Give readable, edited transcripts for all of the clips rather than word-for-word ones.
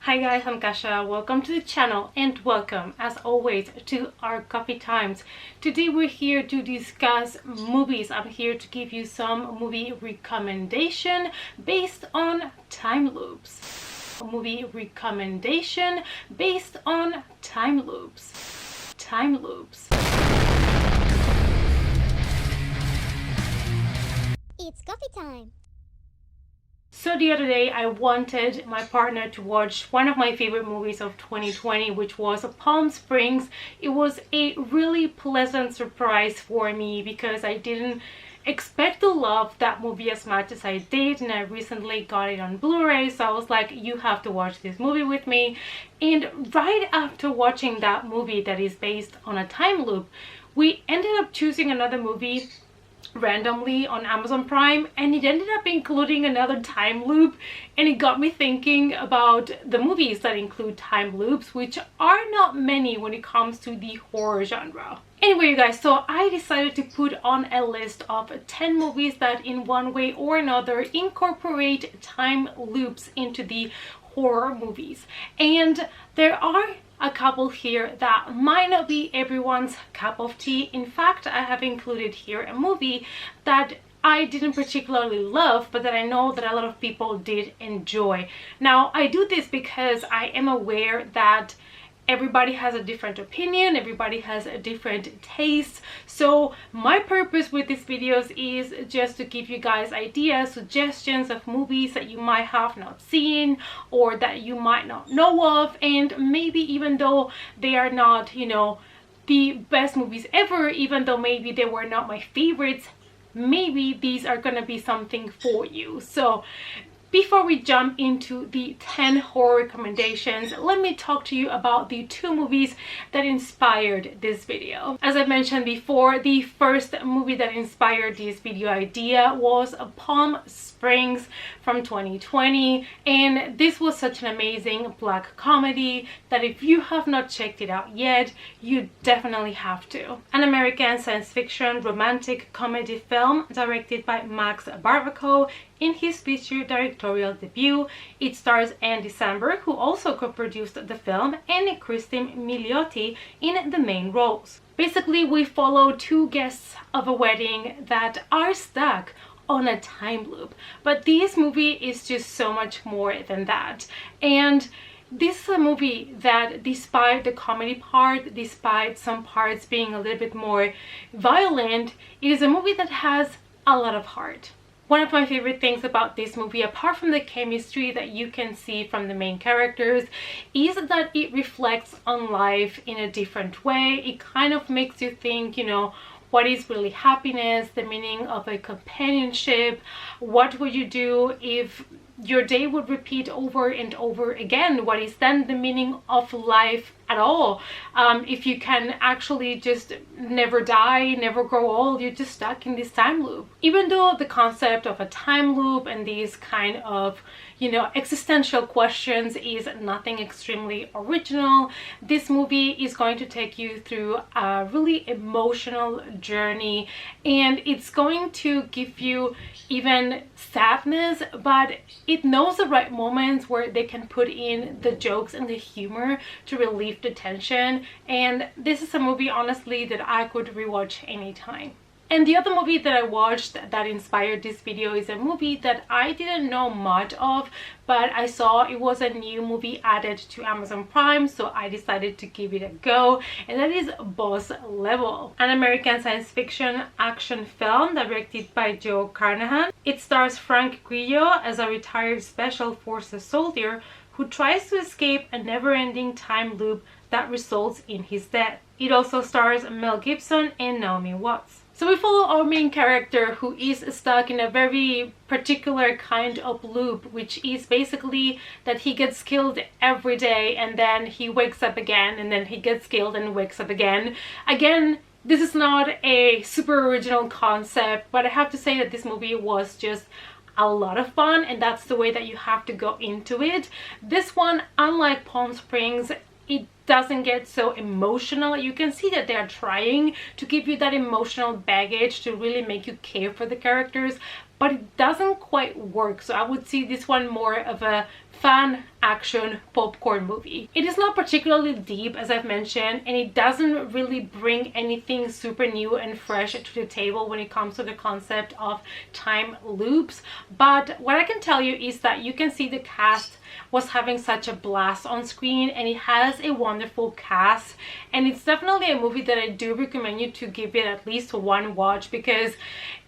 Hi guys, I'm Kasha. Welcome to the channel and welcome as always to our coffee times. Today we're here to discuss movies. I'm here to give you some movie recommendation based on time loops. Movie recommendation based on time loops. Time loops. It's coffee time. So the other day I wanted my partner to watch one of my favorite movies of 2020, which was Palm Springs. It was a really pleasant surprise for me because I didn't expect to love that movie as much as I did, and I recently got it on Blu-ray, so I was like, you have to watch this movie with me. And right after watching that movie that is based on a time loop, we ended up choosing another movie randomly on Amazon Prime, and it ended up including another time loop, and it got me thinking about the movies that include time loops, which are not many when it comes to the horror genre. Anyway, you guys, so I decided to put on a list of 10 movies that in one way or another incorporate time loops into the horror movies, and there are a couple here that might not be everyone's cup of tea. In fact, I have included here a movie that I didn't particularly love, but that I know that a lot of people did enjoy. Now, I do this because I am aware that everybody has a different opinion, everybody has a different taste. So my purpose with these videos is just to give you guys ideas, suggestions of movies that you might have not seen or that you might not know of, and maybe even though they are not, the best movies ever, even though maybe they were not my favorites, maybe these are gonna be something for you. So before we jump into the 10 horror recommendations, let me talk to you about the 2 movies that inspired this video. As I mentioned before, the first movie that inspired this video idea was Palm Springs from 2020, and this was such an amazing black comedy that if you have not checked it out yet, you definitely have to. An American science fiction romantic comedy film directed by Max Barbaco in his feature directorial debut. It stars Andy Samberg, who also co-produced the film, and Kristen Milioti in the main roles. Basically, we follow 2 guests of a wedding that are stuck on a time loop, but this movie is just so much more than that. And this is a movie that, despite the comedy part, despite some parts being a little bit more violent, it is a movie that has a lot of heart. One of my favorite things about this movie, apart from the chemistry that you can see from the main characters, is that it reflects on life in a different way. It kind of makes you think, what is really happiness, the meaning of a companionship, what would you do if your day would repeat over and over again, what is then the meaning of life at all? If you can actually just never die, never grow old, you're just stuck in this time loop. Even though the concept of a time loop and these kind of existential questions is nothing extremely original, this movie is going to take you through a really emotional journey, and it's going to give you even sadness, but it knows the right moments where they can put in the jokes and the humor to relieve the tension. And this is a movie, honestly, that I could rewatch anytime. And the other movie that I watched that inspired this video is a movie that I didn't know much of, but I saw it was a new movie added to Amazon Prime, so I decided to give it a go, and that is Boss Level, an American science fiction action film directed by Joe Carnahan. It stars Frank Grillo as a retired special forces soldier who tries to escape a never-ending time loop that results in his death. It also stars Mel Gibson and Naomi Watts. So we follow our main character who is stuck in a very particular kind of loop, which is basically that he gets killed every day and then he wakes up again, and then he gets killed and wakes up again. Again, this is not a super original concept, but I have to say that this movie was just a lot of fun, and that's the way that you have to go into it. This one, unlike Palm Springs, it doesn't get so emotional. You can see that they are trying to give you that emotional baggage to really make you care for the characters, but it doesn't quite work. So I would see this one more of a fun action popcorn movie. It is not particularly deep, as I've mentioned, and it doesn't really bring anything super new and fresh to the table when it comes to the concept of time loops. But what I can tell you is that you can see the cast was having such a blast on screen, and it has a wonderful cast, and it's definitely a movie that I do recommend you to give it at least one watch, because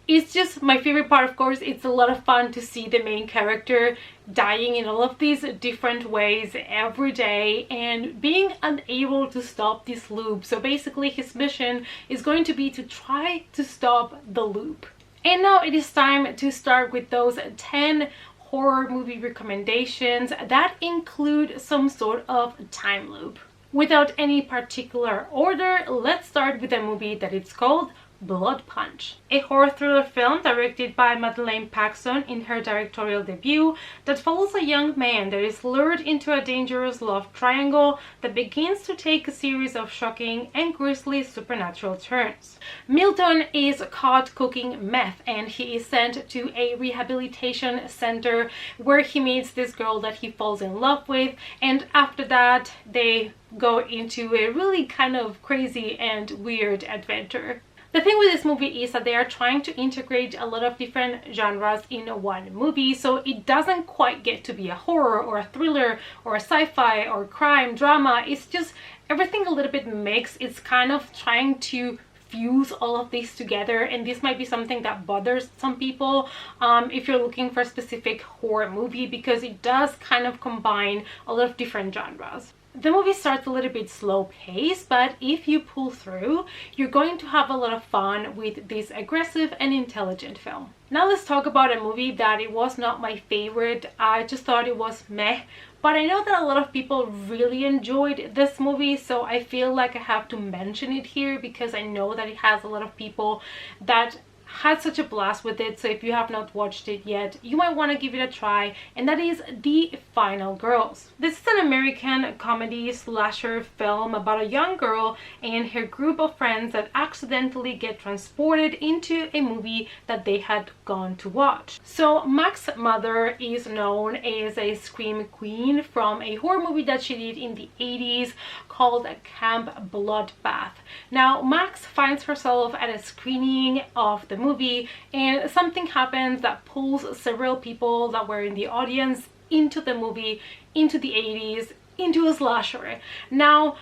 it's just my favorite part. Of course, it's a lot of fun to see the main character dying in all of these different ways every day and being unable to stop this loop. So basically his mission is going to be to try to stop the loop. And now it is time to start with those 10 horror movie recommendations that include some sort of time loop. Without any particular order, let's start with a movie that it's called Blood Punch, a horror thriller film directed by Madeleine Paxson in her directorial debut that follows a young man that is lured into a dangerous love triangle that begins to take a series of shocking and grisly supernatural turns. Milton is caught cooking meth, and he is sent to a rehabilitation center where he meets this girl that he falls in love with, and after that they go into a really kind of crazy and weird adventure. The thing with this movie is that they are trying to integrate a lot of different genres in one movie, so it doesn't quite get to be a horror or a thriller or a sci-fi or crime drama. It's just everything a little bit mixed. It's kind of trying to fuse all of these together, and this might be something that bothers some people if you're looking for a specific horror movie, because it does kind of combine a lot of different genres. The movie starts a little bit slow paced, but if you pull through, you're going to have a lot of fun with this aggressive and intelligent film. Now let's talk about a movie that it was not my favorite. I just thought it was meh, but I know that a lot of people really enjoyed this movie, so I feel like I have to mention it here because I know that it has a lot of people that had such a blast with it. So if you have not watched it yet, you might want to give it a try, and that is The Final Girls. This is an American comedy slasher film about a young girl and her group of friends that accidentally get transported into a movie that they had gone to watch. So Max's mother is known as a scream queen from a horror movie that she did in the 80s called Camp Bloodbath. Now Max finds herself at a screening of the movie, and something happens that pulls several people that were in the audience into the movie, into the 80s, into a slasher. Now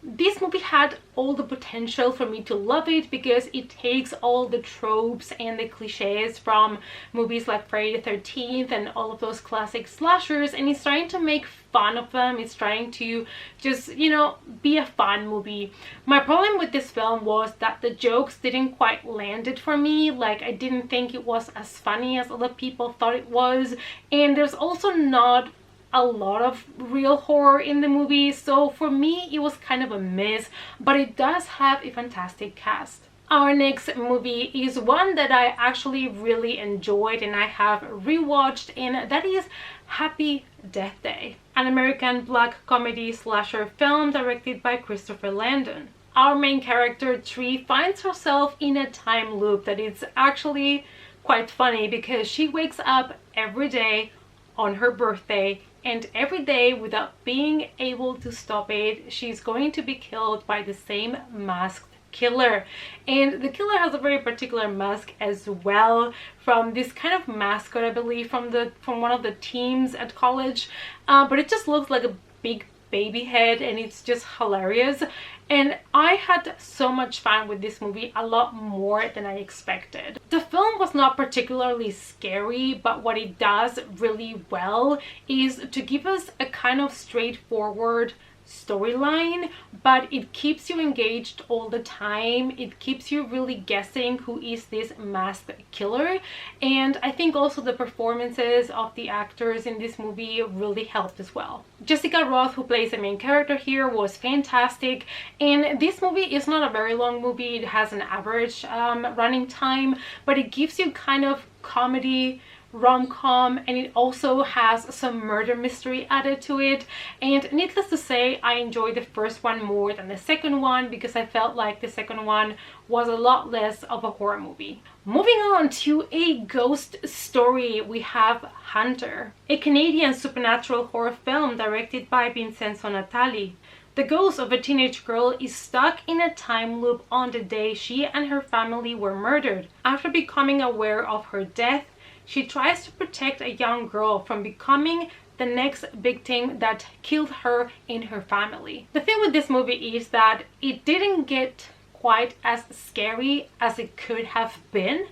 this movie had all the potential for me to love it because it takes all the tropes and the cliches from movies like Friday the 13th and all of those classic slashers, and it's trying to make fun of them. It's trying to just, you know, be a fun movie. My problem with this film was that the jokes didn't quite land it for me. Like, I didn't think it was as funny as other people thought it was, and there's also not a lot of real horror in the movie, so for me it was kind of a miss, but it does have a fantastic cast. Our next movie is one that I actually really enjoyed and I have rewatched, and that is Happy Death Day, an American black comedy slasher film directed by Christopher Landon. Our main character Tree finds herself in a time loop that is actually quite funny because she wakes up every day on her birthday, and every day, without being able to stop it, she's going to be killed by the same masked killer. And the killer has a very particular mask as well, from this kind of mascot, I believe, from one of the teams at college, but it just looks like a big baby head, and it's just hilarious. And I had so much fun with this movie, a lot more than I expected. The film was not particularly scary, but what it does really well is to give us a kind of straightforward storyline, but it keeps you engaged all the time. It keeps you really guessing who is this masked killer, and I think also the performances of the actors in this movie really helped as well. Jessica Roth, who plays the main character here, was fantastic, and this movie is not a very long movie. It has an average running time, but it gives you kind of comedy, rom-com, and it also has some murder mystery added to it. And needless to say, I enjoyed the first one more than the second one because I felt like the second one was a lot less of a horror movie. Moving on to a ghost story, we have Hunter, a Canadian supernatural horror film directed by Vincenzo Natali. The ghost of a teenage girl is stuck in a time loop on the day she and her family were murdered. After becoming aware of her death, she tries to protect a young girl from becoming the next victim that killed her and her family. The thing with this movie is that it didn't get quite as scary as it could have been,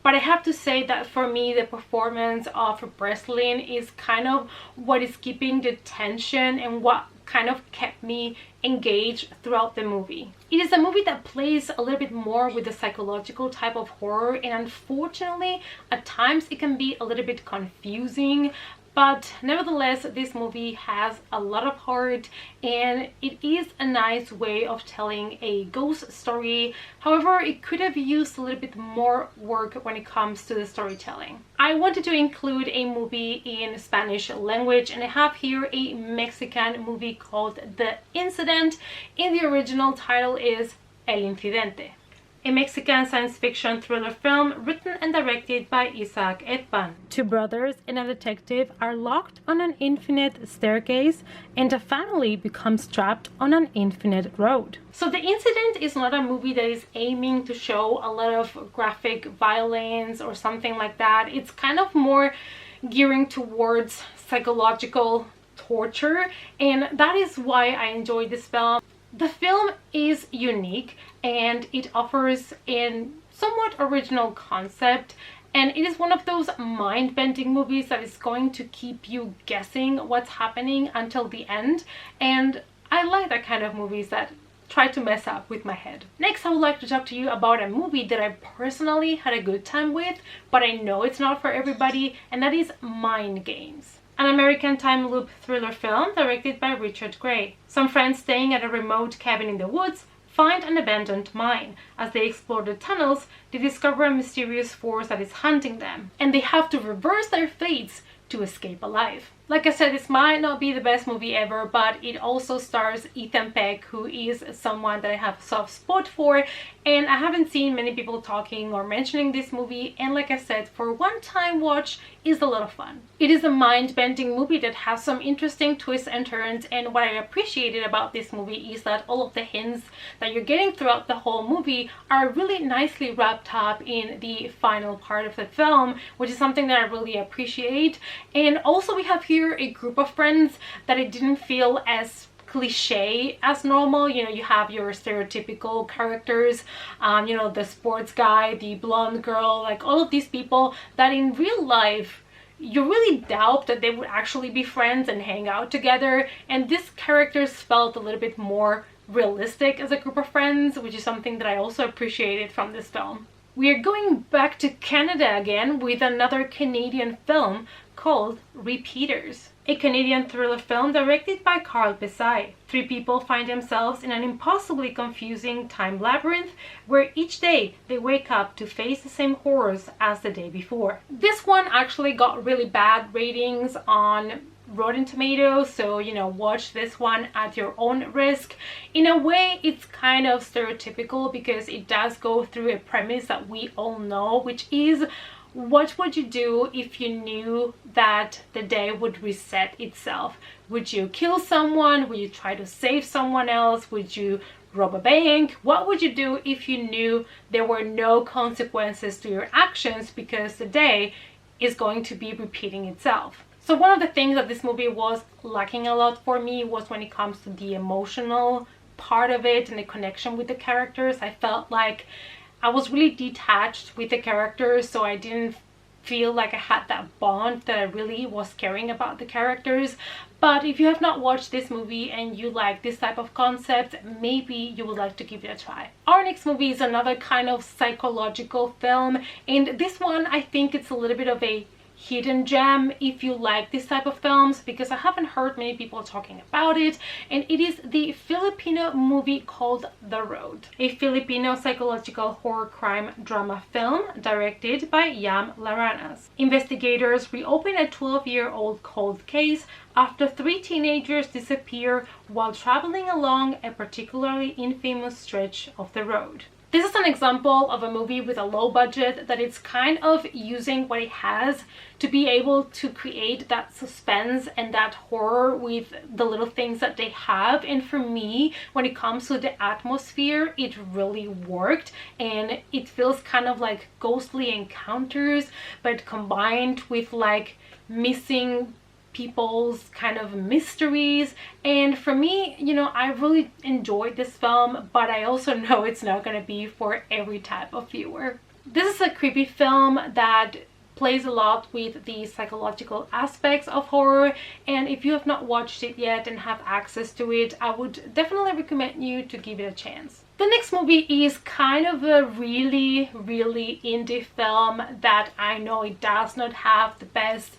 but I have to say that for me, the performance of Breslin is kind of what is keeping the tension and what kind of kept me engaged throughout the movie. It is a movie that plays a little bit more with the psychological type of horror, and unfortunately at times it can be a little bit confusing, but nevertheless this movie has a lot of heart and it is a nice way of telling a ghost story. However, it could have used a little bit more work when it comes to the storytelling. I wanted to include a movie in Spanish language, and I have here a Mexican movie called The Incident, and the original title is El Incidente, a Mexican science fiction thriller film written and directed by Isaac Etban. Two brothers and a detective are locked on an infinite staircase, and a family becomes trapped on an infinite road. So The Incident is not a movie that is aiming to show a lot of graphic violence or something like that. It's kind of more gearing towards psychological torture, and that is why I enjoyed this film. The film is unique and it offers a somewhat original concept, and it is one of those mind-bending movies that is going to keep you guessing what's happening until the end, and I like that kind of movies that try to mess up with my head. Next, I would like to talk to you about a movie that I personally had a good time with, but I know it's not for everybody, and that is Mind Games, an American time loop thriller film directed by Richard Gray. Some friends staying at a remote cabin in the woods find an abandoned mine. As they explore the tunnels, they discover a mysterious force that is hunting them, and they have to reverse their fates to escape alive. Like I said, this might not be the best movie ever, but it also stars Ethan Peck, who is someone that I have a soft spot for, and I haven't seen many people talking or mentioning this movie, and like I said, for a one-time watch is a lot of fun. It is a mind-bending movie that has some interesting twists and turns, and what I appreciated about this movie is that all of the hints that you're getting throughout the whole movie are really nicely wrapped up in the final part of the film, which is something that I really appreciate. And also we have here a group of friends that it didn't feel as cliche as normal. You know, you have your stereotypical characters, you know, the sports guy, the blonde girl, like all of these people that in real life you really doubt that they would actually be friends and hang out together, and these characters felt a little bit more realistic as a group of friends, which is something that I also appreciated from this film. We are going back to Canada again with another Canadian film called Repeaters, a Canadian thriller film directed by Carl Pesai. Three people find themselves in an impossibly confusing time labyrinth where each day they wake up to face the same horrors as the day before. This one actually got really bad ratings on Rotten Tomatoes, so you know, watch this one at your own risk. In a way, it's kind of stereotypical because it does go through a premise that we all know, which is, what would you do if you knew that the day would reset itself? Would you kill someone? Would you try to save someone else? Would you rob a bank? What would you do if you knew there were no consequences to your actions because the day is going to be repeating itself? So one of the things that this movie was lacking a lot for me was when it comes to the emotional part of it and the connection with the characters. I felt like I was really detached with the characters, so I didn't feel like I had that bond that I really was caring about the characters. But if you have not watched this movie and you like this type of concept, maybe you would like to give it a try. Our next movie is another kind of psychological film, and this one I think it's a little bit of a hidden gem if you like this type of films, because I haven't heard many people talking about it, and it is the Filipino movie called The Road, a Filipino psychological horror crime drama film directed by Yam Laranas. Investigators reopen a 12-year-old cold case after 3 teenagers disappear while traveling along a particularly infamous stretch of the road. This is an example of a movie with a low budget that it's kind of using what it has to be able to create that suspense and that horror with the little things that they have. And for me, when it comes to the atmosphere, it really worked, and it feels kind of like ghostly encounters, but combined with like missing people's kind of mysteries. And for me, you know, I really enjoyed this film, but I also know it's not going to be for every type of viewer. This is a creepy film that plays a lot with the psychological aspects of horror, and if you have not watched it yet and have access to it, I would definitely recommend you to give it a chance. The next movie is kind of a really indie film that I know it does not have the best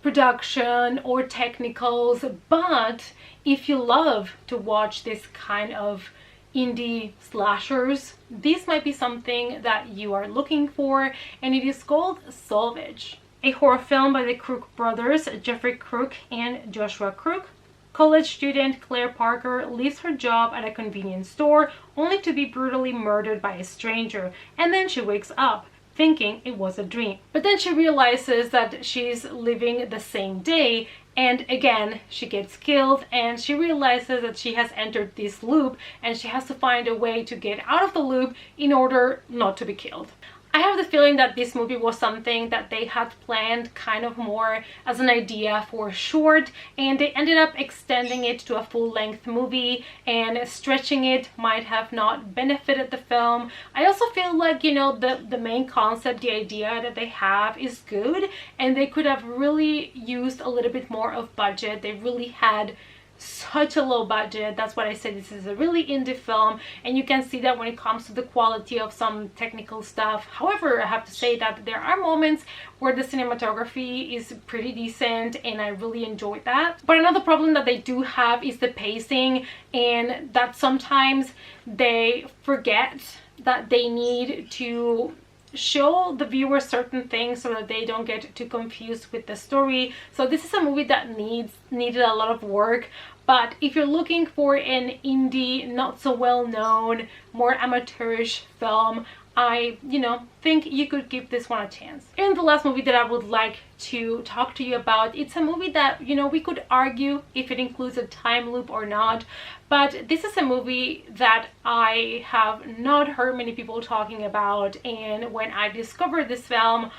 production or technicals, but if you love to watch this kind of indie slashers, this might be something that you are looking for, and it is called Salvage, a horror film by the Crook brothers, Jeffrey Crook and Joshua Crook. College student Claire Parker leaves her job at a convenience store only to be brutally murdered by a stranger, and then she wakes up thinking it was a dream. But then she realizes that she's living the same day, and again she gets killed, and she realizes that she has entered this loop and she has to find a way to get out of the loop in order not to be killed. I have the feeling that this movie was something that they had planned kind of more as an idea for a short, and they ended up extending it to a full-length movie, and stretching it might have not benefited the film. I also feel like, you know, the main concept, the idea that they have is good, and they could have really used a little bit more of budget. They really had such a low budget. That's what I said, this is a really indie film, and you can see that when it comes to the quality of some technical stuff. However, I have to say that there are moments where the cinematography is pretty decent, and I really enjoyed that. But another problem that they do have is the pacing, and that sometimes they forget that they need to show the viewer certain things so that they don't get too confused with the story. So this is a movie that needed a lot of work. But if you're looking for an indie, not so well known, more amateurish film, I, you know, think you could give this one a chance. And the last movie that I would like to talk to you about, it's a movie that, you know, we could argue if it includes a time loop or not, but this is a movie that I have not heard many people talking about, and when I discovered this film,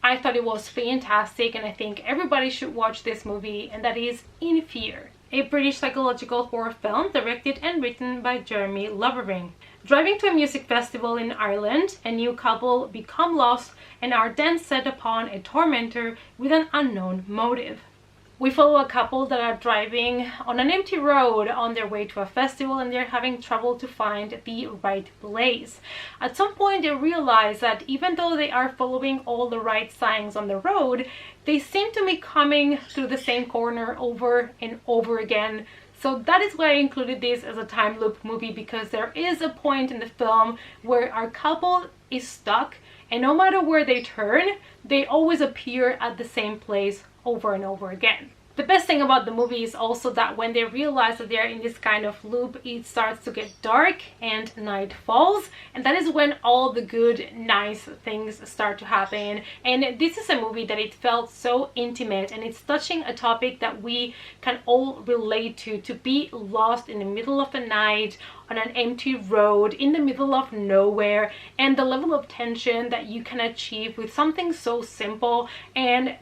I thought it was fantastic, and I think everybody should watch this movie, and that is In Fear, a British psychological horror film directed and written by Jeremy Lovering. Driving to a music festival in Ireland, a new couple become lost and are then set upon a tormentor with an unknown motive. We follow a couple that are driving on an empty road on their way to a festival, and they're having trouble to find the right place. At some point, they realize that even though they are following all the right signs on the road, they seem to be coming through the same corner over and over again. So that is why I included this as a time loop movie, because there is a point in the film where our couple is stuck, and no matter where they turn, they always appear at the same place over and over again. The best thing about the movie is also that when they realize that they're in this kind of loop, it starts to get dark and night falls, and that is when all the good, nice things start to happen. And this is a movie that it felt so intimate, and it's touching a topic that we can all relate to be lost in the middle of the night on an empty road in the middle of nowhere, and the level of tension that you can achieve with something so simple. And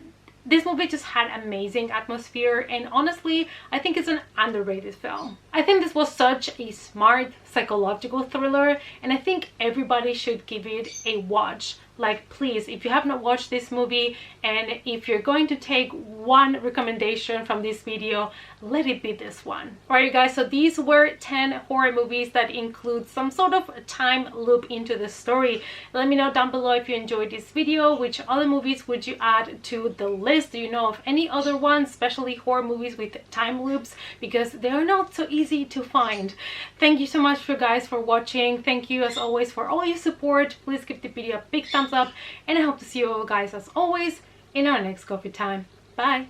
this movie just had amazing atmosphere, and honestly, I think it's an underrated film. I I think this was such a smart psychological thriller, and I think everybody should give it a watch. Like, please, if you have not watched this movie, and if you're going to take one recommendation from this video, let it be this one. Alright, you guys, so these were 10 horror movies that include some sort of time loop into the story. Let me know down below if you enjoyed this video. Which other movies would you add to the list? Do you know of any other ones, especially horror movies with time loops? Because they are not so easy to find. Thank you so much for guys for watching. Thank you as always for all your support. Please give the video a big thumbs up, and I hope to see you all guys as always in our next coffee time. Bye.